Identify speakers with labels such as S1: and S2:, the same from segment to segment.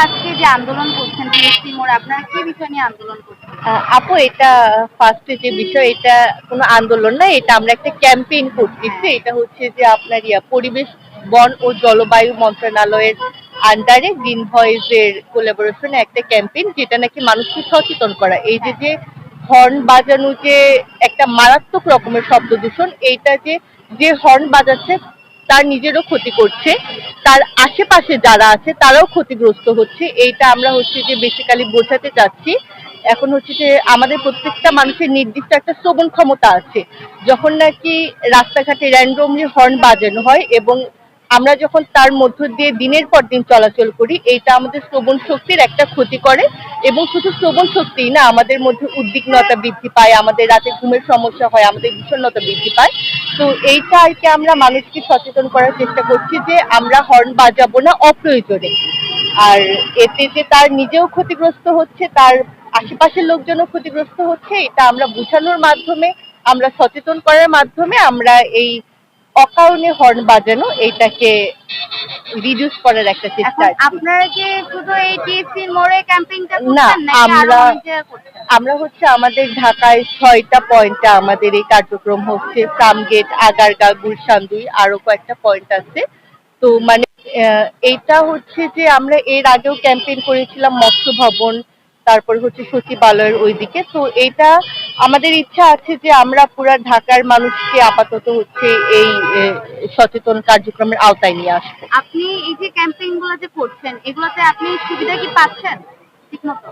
S1: আজকে যে আন্দোলন করছেন টিএসসি মোড়, আপনারা কি বিষয় নিয়ে আন্দোলন করছেন?
S2: আপু, এটা ফার্স্টে যে বিষয়, এটা কোনো আন্দোলন না, এটা আমরা একটা ক্যাম্পেইন করতেছি। এটা হচ্ছে যে আপনার পরিবেশ, বন ও জলবায়ু মন্ত্রণালয়ের আন্ডারে গ্রিন ভয়েস এর কোলাবোরেশনে একটা ক্যাম্পেইন, যেটা নাকি মানুষকে সচেতন করা। এই যে যে হর্ন বাজানো যে একটা মারাত্মক রকমের শব্দ দূষণ, এইটা যে যে হর্ন বাজাচ্ছে তার নিজেরও ক্ষতি করছে, তার আশেপাশে যারা আছে তারাও ক্ষতিগ্রস্ত হচ্ছে। এইটা আমরা হচ্ছে যে বেসিক্যালি বোঝাতে চাচ্ছি। এখন হচ্ছে যে আমাদের প্রত্যেকটা মানুষের নির্দিষ্ট একটা শ্রবণ ক্ষমতা আছে। যখন নাকি রাস্তাঘাটে র্যান্ডমলি হর্ন বাজানো হয় এবং আমরা যখন তার মধ্য দিয়ে দিনের পর দিন চলাচল করি, এইটা আমাদের শ্রবণ শক্তির একটা ক্ষতি করে। এবং শুধু শ্রবণ শক্তিই না, আমাদের মধ্যে উদ্বিগ্নতা বৃদ্ধি পায়, আমাদের রাতে ঘুমের সমস্যা হয়, আমাদের বিষণ্ণতা বৃদ্ধি পায়। তো এইটা আর কি আমরা মানুষকে সচেতন করার চেষ্টা করছি যে আমরা হর্ন বাজাবো না অপ্রয়োজনে। আর এতে যে তার নিজেও ক্ষতিগ্রস্ত হচ্ছে, তার আশেপাশের লোকজনও ক্ষতিগ্রস্ত হচ্ছে, এটা আমরা বোঝানোর মাধ্যমে, আমরা সচেতন করার মাধ্যমে আমরা এই অকারণে হর্ন বাজানো এইটাকে রিডিউস করার একটা চেষ্টা
S1: এখন
S2: আর কি।
S1: আপনারা কি শুধু এই টিএসসি মোড়ে ক্যাম্পেইনটা
S2: না,
S1: করছেন নাকি আরো অনেক জায়গায় করছেন?
S2: আমরা হচ্ছে আমাদের ঢাকায় 6টা পয়েন্টে আমাদের এই কার্যক্রম হচ্ছে। ফার্মগেট, আগারগাঁও, গুলশান 2, আরো কয়েকটা পয়েন্ট আছে। তো মানে এইটা হচ্ছে যে আমরা এর আগেও ক্যাম্পেইন করেছিলাম মৎস্য ভবন, তারপর হচ্ছে সচিবালয়ের ওইদিকে। তো এইটা আমাদের ইচ্ছা আছে যে আমরা পুরা ঢাকার মানুষকে আপাতত হচ্ছে এই সচেতন কার্যক্রমের আওতায় নিয়ে আসবো।
S1: আপনি এই যে ক্যাম্পেইন গুলো যে করছেন, এগুলোতে আপনি সুবিধা কি পাচ্ছেন ঠিকমতো?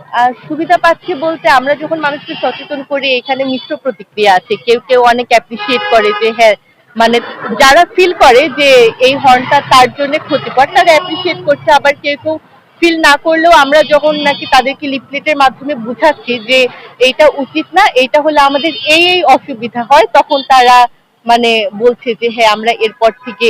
S2: সুবিধা পাচ্ছি বলতে, আমরা যখন মানুষকে সচেতন করি, এখানে মিশ্র প্রতিক্রিয়া আছে। কেউ কেউ অনেক অ্যাপ্রিসিয়েট করে যে হ্যাঁ, মানে যারা ফিল করে যে এই হর্নটা তার জন্য ক্ষতিকর, তারা অ্যাপ্রিসিয়েট করছে। আবার কেউ কেউ ফিল না করলেও আমরা যখন নাকি তাদেরকে লিফলেটের মাধ্যমে বুঝাচ্ছি যে এইটা উচিত না, এইটা হলে আমাদের এই এই অসুবিধা হয়, তখন তারা মানে বলছে যে হ্যাঁ, আমরা এরপর থেকে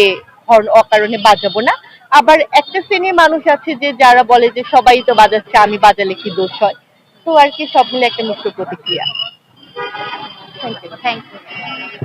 S2: হর্ন অকারণে বাজাবো না। আবার একটা শ্রেণীর মানুষ আছে যে যারা বলে যে সবাই তো বাজাচ্ছে, আমি বাজালে কি দোষ হয়। তো আর কি, সব মিলে একটা মিশ্র প্রতিক্রিয়া।
S1: Thank you.